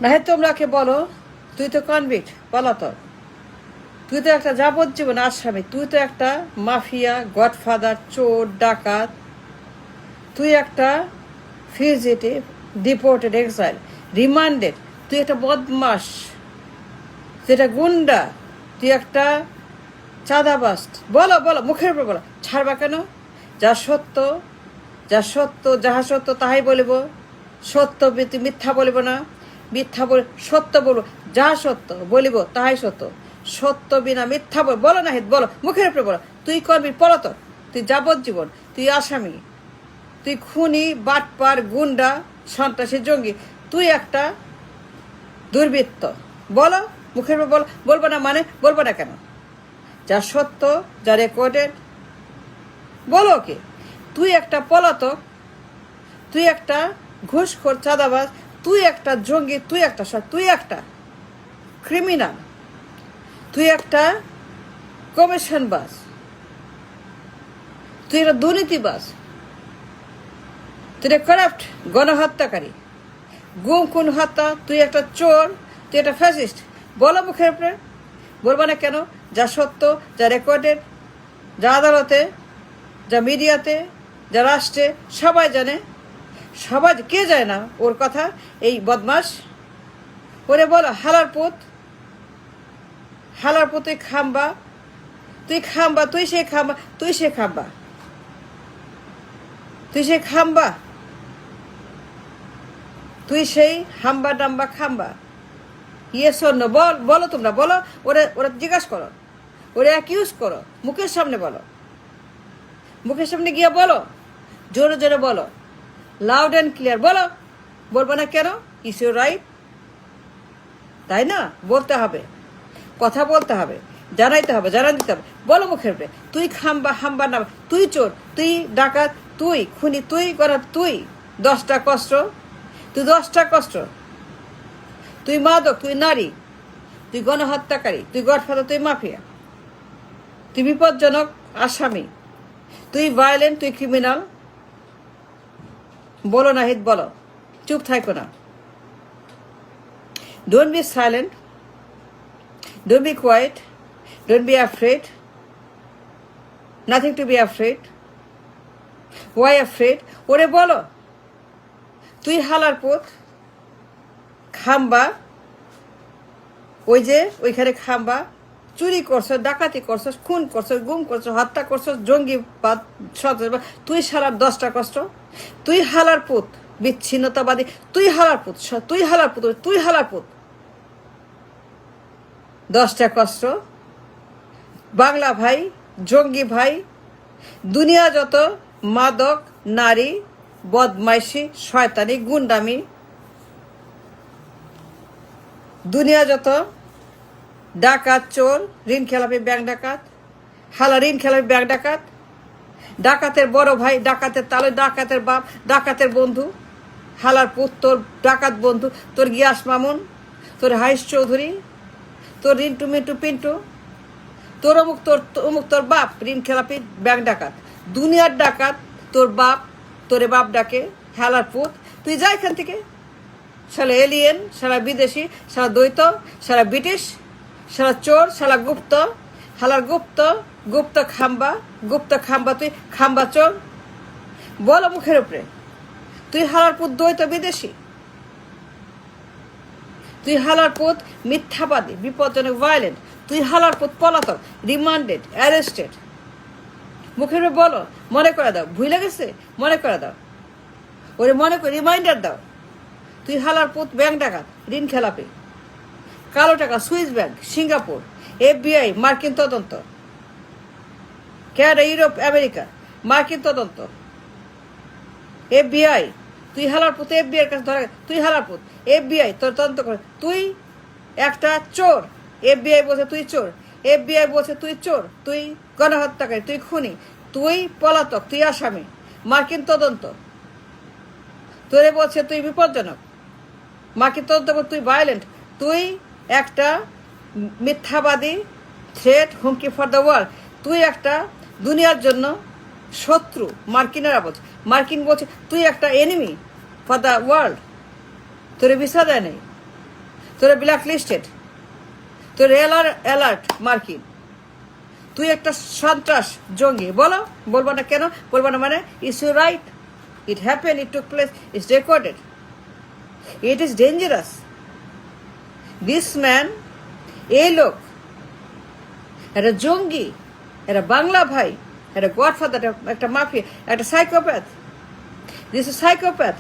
না হয় তোমরাকে বলো তুই তো কনভিক্ট পলাতক, তুই তো একটা যাবজ্জীবন আসামি, তুই তো একটা মাফিয়া, গডফাদার, চোর, ডাকাত, তুই একটা ফিউজিটিভ, ডিপোর্টেড, এক্সাইল, রিমান্ডেড, তুই একটা বদমাস, তুই একটা গুন্ডা, তুই একটা চাঁদাবাজ। বলো বলো, মুখের উপর বলো, ছাড়বা কেন? যা সত্য, যা সত্য, যাহা সত্য তাহাই বলিব, সত্য তুই মিথ্যা বলিব না, মিথ্যা বল সত্য বলবো, যাহা সত্য বলিব তাহাই সত্য, সত্য বিনা মিথ্যা বল। বলো না, বলো, মুখের উপরে বলো, তুই করবি পলাতক, তুই যাবজ্জীবন, তুই আসামি, তুই খুনি, বাটপার, গুন্ডা, সন্ত্রাসী, জঙ্গি, তুই একটা দুর্বৃত্ত। বলো, মুখের উপর বলো। বলবো না মানে বলবো না কেন? যা সত্য, যা রেকর্ডেড, বলো কি? তুই একটা পলাতক, তুই একটা ঘুষখোর, চাঁদাবাজ, তুই একটা জঙ্গি, তুই একটা ক্রিমিনাল, তুই একটা কমিশনবাজ, তুই একটা দুর্নীতিবাজ, তুই একটা কারাপ্ট, গণহত্যাকারী, গুম খুন হত্যা, তুই একটা চোর, তুই একটা ফ্যাসিস্ট। বলো মুখের উপরে। বলবো না কেন? যা সত্য, যা রেকর্ডেড, যা আদালতে, যা মিডিয়াতে, যা রাষ্ট্রে, সবাই জানে। সবাই কে যায় না ওর কথা? এই বদমাস। ওরে বলো, হালার পুত, হালার পুত, তুই খাম্বা, তুই খাম্বা, তুই সে খাম্বা, তুই সে খাম্বা, তুই সে খাম্বা, তুই সেই হাম্বা ডাম্বা খাম্বা। ইয়ে শোন, বলো তোমরা, বলো। ওরা ওরা জিজ্ঞাসা করো, ওরা অ্যাকিউজ করো, মুখের সামনে বলো, মুখের সামনে গিয়ে বলো, জোরে জোরে বলো, লাউড অ্যান্ড ক্লিয়ার বলো। বলবো না কেন? ইস ইউর রাইট, তাই না? বলতে হবে, কথা বলতে হবে, জানাইতে হবে, জানান দিতে হবে। বলো মুখের উপরে, তুই খাম্বা, হাম্বা না, তুই চোর, তুই ডাকাত, তুই খুনি, তুই করা, তুই 10টা কষ্ট, তুই 10টা কষ্ট, তুই মাদক, তুই নারী, তুই গণহত্যাকারী, তুই গডফাদার, তুই মাফিয়া, তুই বিপজ্জনক আসামি, তুই ভায়োলেন্ট, তুই ক্রিমিনাল। বলো নাহিদ, বলো, চুপ থাকো না। Don't be silent, don't be quiet, don't be afraid, nothing to be afraid. Why afraid? ওরে বলো, তুই হালার পুত, খাম্বা, ওই যে ওইখানে খাম্বা, চুরি করছো, ডাকাতি করছো, খুন করছো, গুম করছো, হত্যা করছো, জঙ্গিবাদ, সন্ত্রাসবাদ, তুই সারার 10টা কষ্ট, তুই হালার পুত, বিচ্ছিন্নতাবাদী, তুই হালার পুত, তুই হালার পুত, তুই হালার পুত, 10টা কষ্ট। বাংলা ভাই, জঙ্গি ভাই, দুনিয়া যত মাদক, নারী, বদমাইশি, শয়তানি, গুন্ডামি, দুনিয়া যত ডাকাত, চোর, ঋণ খেলাপি, ব্যাংক ডাকাত, হালা ঋণ খেলাপি, ব্যাংক ডাকাত, ডাকাতের বড় ভাই, ডাকাতের তালে, ডাকাতের বাপ, ডাকাতের বন্ধু, হালার পুত, তোর ডাকাত বন্ধু, তোর গিয়াস মামুন, তোর হাইস চৌধুরী, তোর রিন্টু মিন্টু পিন্টু, তোর অমুক তোর বাপ ঋণ খেলাপি, ব্যাংক ডাকাত, দুনিয়ার ডাকাত তোর বাপ, তোরে বাপ ডাকে, হালার পুত। তুই যা এখান থেকে, সালা এলিয়েন, সালা বিদেশি, সালা দ্বৈত, সালা ব্রিটিশ, সালা চোর, সালা গুপ্ত, হালার গুপ্ত, গুপ্ত খাম্বা, গুপ্ত খাম্বা, তুই খাম্বা চোর। বলো মুখের উপরে, তুই হালার পুত, দ্বৈত, বিদেশি, তুই হালার পুত, মিথ্যাবাদী, বিপজ্জনক, ভায়োলেন্ট, তুই হালার পুত, পলাতক, রিমান্ডেড, অ্যারেস্টেড। মুখের উপরে বলো, মনে করে দাও, ভুলে গেছে, মনে করে দাও, ওরে মনে করে রিমাইন্ডার দাও। তুই হালার পুত, ব্যাংক ডাকাত, ঋণ খেলাপি, কালো টাকা, সুইস ব্যাংক, সিঙ্গাপুর, FBI, মার্কিন তদন্ত, ক্যানাডা, ইউরোপ, আমেরিকা, মার্কিন তদন্ত, FBI, তুই হালার পুত, FBI এর কাছে ধরা, তুই হালার পুত, FBI তোর তদন্ত করে, তুই একটা চোর, FBI বলছে তুই চোর, FBI বলছে তুই চোর, তুই গণহত্যাকারী, তুই খুনি, তুই পলাতক, তুই আসামি, মার্কিন তদন্ত তোরে বলছে তুই বিপজ্জনক, মার্কিন তদন্ত তুই ভায়োলেন্ট, তুই একটা মিথ্যাবাদী, থ্রেট, হুমকি ফর দ্য ওয়ার্ল্ড, তুই একটা দুনিয়ার জন্য শত্রু। মার্কিনেরা বলছে, মার্কিন বলছে তুই একটা এনিমি ফর দ্য ওয়ার্ল্ড, তোরে ভিসা দেয় নেই, তোরা ব্ল্যাক লিস্টেড, তোর অ্যালার্ট মার্কিন, তুই একটা সন্ত্রাস জঙ্গি। বলো, বলবো না কেন? বলবো না মানে it's you right, it happen, it took place, it's recorded, it is dangerous. This man, এই লোক একটা জঙ্গি, একটা বাংলা ভাই, একটা গডফাদার, একটা মাফিয়া, একটা সাইকোপ্যাথ। দিস ইজ সাইকোপ্যাথ,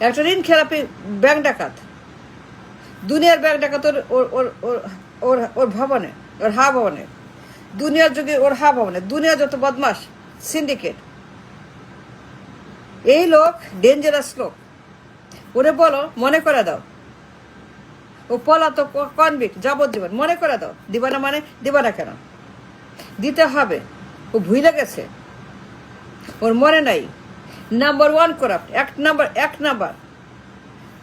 একটা ঋণ খেলাপি ব্যাংক ডাকাত, দুনিয়ার ব্যাংক ডাকাত ওর ওর ওর ওর ওর ভবনে, ওর হা ভবনে, দুনিয়ার যুগে ওর হা ভবনে, দুনিয়ার যত বদমাস সিন্ডিকেট। এই লোক ডেঞ্জারাস লোক। ওরে বলো, মনে করে দাও, ও পলাতক, কনভিক্ট, যাবজ্জীবন, মনে করে দাও। দিবা না মানে? দিবা না কেন? দিতে হবে। ও ভুলে গেছে, ওর মনে নাই। নাম্বার ওয়ান করাপ্ট, এক নাম্বার,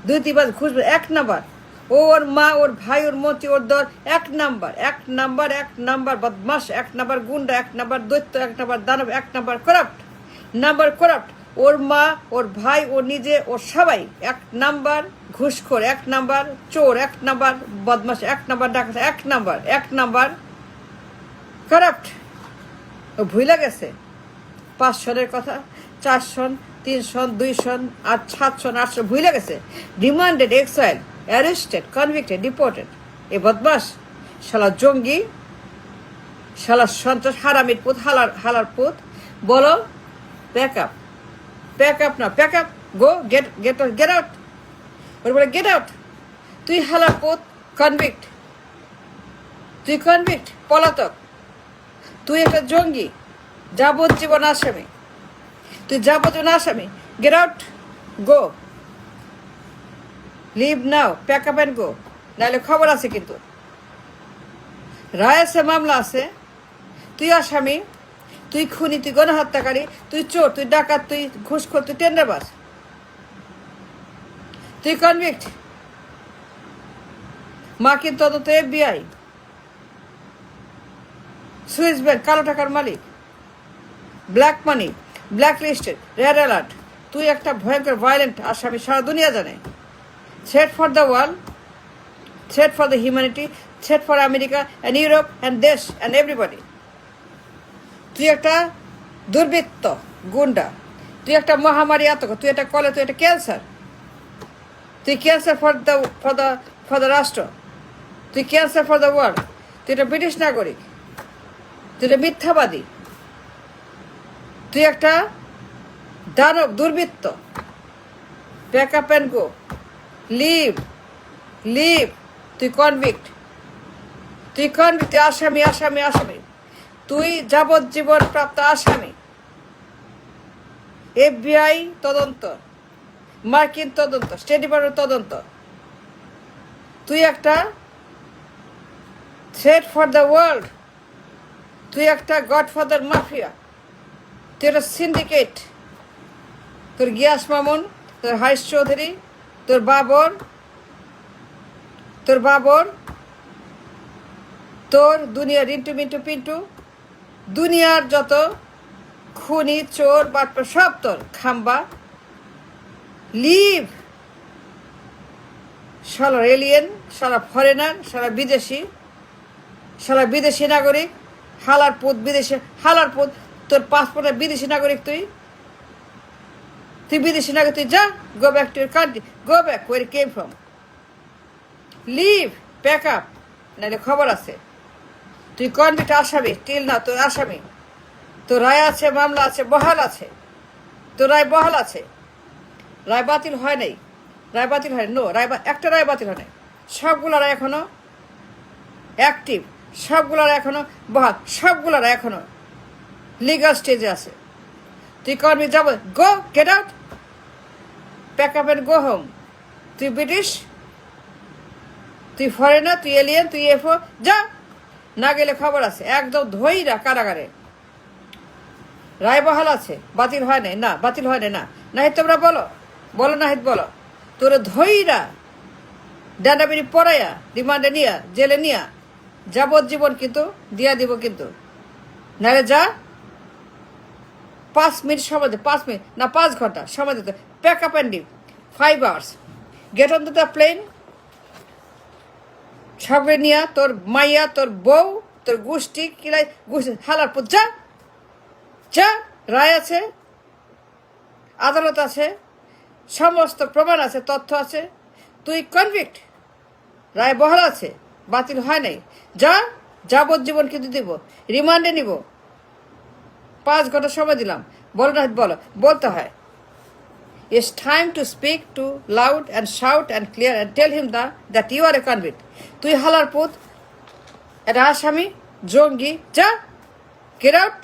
দুই তিনবার খুঁজবে, এক নাম্বার। ওর মা, ওর ভাই, ওর মন্ত্রী, ওর দল, এক নাম্বার বদমাস, এক নাম্বার গুন্ডা, এক নাম্বার দৈত্য, এক নাম্বার দানব, এক নাম্বার করাপ্ট। ওর মা, ওর ভাই, ওর নিজে, ওর সবাই এক নাম্বার ঘুষখোর, এক নাম্বার চোর, এক নাম্বার বদমাস, এক নাম্বার ডাকাত, এক নাম্বার কারাপ্ট। ও ভুলে গেছে 5 সনের কথা, 4 সন, 3 সন, 2 সন, 7 সন, 8 সন, ভুলে গেছে। Remanded, exile, arrested, convicted, deported. এ বদমাস, শালা জঙ্গি, শালা সন্ত্রাস, হারামির পুত, হালার পুত। বলো, প্যাক আপ না, প্যাক আপ, গো, গেট আউট। ওর বলে গেট আউট। তুই হালার পুত, কনভিক্ট, তুই কনভিক্ট, পলাতক, তুই একটা জঙ্গি, যাবজ্জীবন আসামি, তুই যাবজ্জীবন আসামি। Get out, go, leave now, pack up and go, নাহলে খবর আছে কিন্তু। রায় আছে, মামলা আছে, তুই আসামি, তুই খুনি, তুই গণহত্যাকারী, তুই চোর, তুই ডাকাত, তুই ঘুষখোর, তুই টেন্ডারবাজ, তুই কনভিক্ট। মার্কিন তদন্ত, FBI, সুইস ব্যাংক, কালো টাকার মালিক, black money, black listed, red alert, তুই একটা ভয়ঙ্কর ভায়োলেন্ট আসামি, সারা দুনিয়া জানে। Threat for the world, threat for the humanity, threat for America and Europe and দেশ অ্যান্ড এভরিবডি। তুই একটা দুর্বৃত্ত, গুন্ডা, তুই একটা মহামারী আতঙ্ক, তুই একটা কলে, তুই একটা ক্যান্সার, তুই ক্যান্সার ফর দ্য রাষ্ট্র, তুই ক্যান্সার ফর দ্য ওয়ার্ল্ড, তুই একটা ব্রিটিশ নাগরিক, তুই একটা মিথ্যাবাদী, তুই একটা দানব, দুর্বৃত্ত। Pack up and go, leave, তুই কনভিক্ট, তুই আসামি, তুই যাবজ্জীবন প্রাপ্ত আসামি। FBI তদন্ত, মার্কিন তদন্ত, স্টেট ডিপার্টমেন্ট তদন্ত। তুই একটা থ্রেট ফর দ্য ওয়ার্ল্ড, তুই একটা গডফাদার মাফিয়া, তুই একটা সিন্ডিকেট। তোর গিয়াস মামুন, তোর হারিশ চৌধুরী, তোর বাবর, তোর দুনিয়া রিন্টু মিন্টু পিন্টু, দুনিয়ার যত খুনি, চোর, বাটপার, সব তোর খাম্বা। লিভ, সারা এলিয়েন, সারা ফরেনার, সারা বিদেশি নাগরিক, হালার পুত, তোর পাসপোর্টের বিদেশি নাগরিক, তুই বিদেশি নাগরিক, তুই যা, go back to your country, go back where you came from. Leave, pack up, নাহলে খবর আছে। তুই কনভিক্ট আসামি, টিল না, তোর আসামি, তোর রায় আছে, মামলা আছে, বহাল আছে, তোর রায় বহাল আছে। রায় বাতিল হয় নাই, নো, একটা রায় বাতিল হয় নাই। সবগুলো রায় এখনো অ্যাক্টিভ, সবগুলো রায় এখনো বহাল, সবগুলো রায় এখনো লিগাল স্টেজে আছে। তুই কনভিক্ট, যাব, go, get out, pack up and go home. তুই ব্রিটিশ, তুই ফরেনার, তুই এলিয়েন, তুই UFO, যা। না গেলে খবর আছে, একদম ধইরা কারাগারে। রায় বহাল আছে, বাতিল হয় নাই, না, বাতিল হয় নাই, না। নাহিদ তোমরা বলো, নাহিদ বলো, তোর ধইরা ডান্ডাবিনি পড়াইয়া, রিমান্ডে নিয়া, জেলে নিয়া, যাবজ্জীবন কিন্তু দিয়া দিব কিন্তু। নাহলে যা, 5 মিনিট সময় দে, 5 মিনিট না 5 ঘন্টা সময় দিতে। Pack up and leave, 5 hours, get on to the plane, সঙ্গে নিয়া তোর মাইয়া, তোর বউ, তোর গোষ্ঠী কিলাই গোষ্ঠী হালার পর যা যা। রায় আছে, আদালত আছে, সমস্ত প্রমাণ আছে, তথ্য আছে, তুই কনভিক্ট। রায় বহাল আছে, বাতিল হয় নাই। যা, যাবজ্জীবন কিন্তু দিব, রিমান্ডে নিব। 5 ঘন্টা সময় দিলাম, বলো না বলো, বলতে হয়। It's time to speak to loud and shout and clear and tell him that you are a convict. তুই হালার পুত, একটা আসামি, জঙ্গি, যা, get out.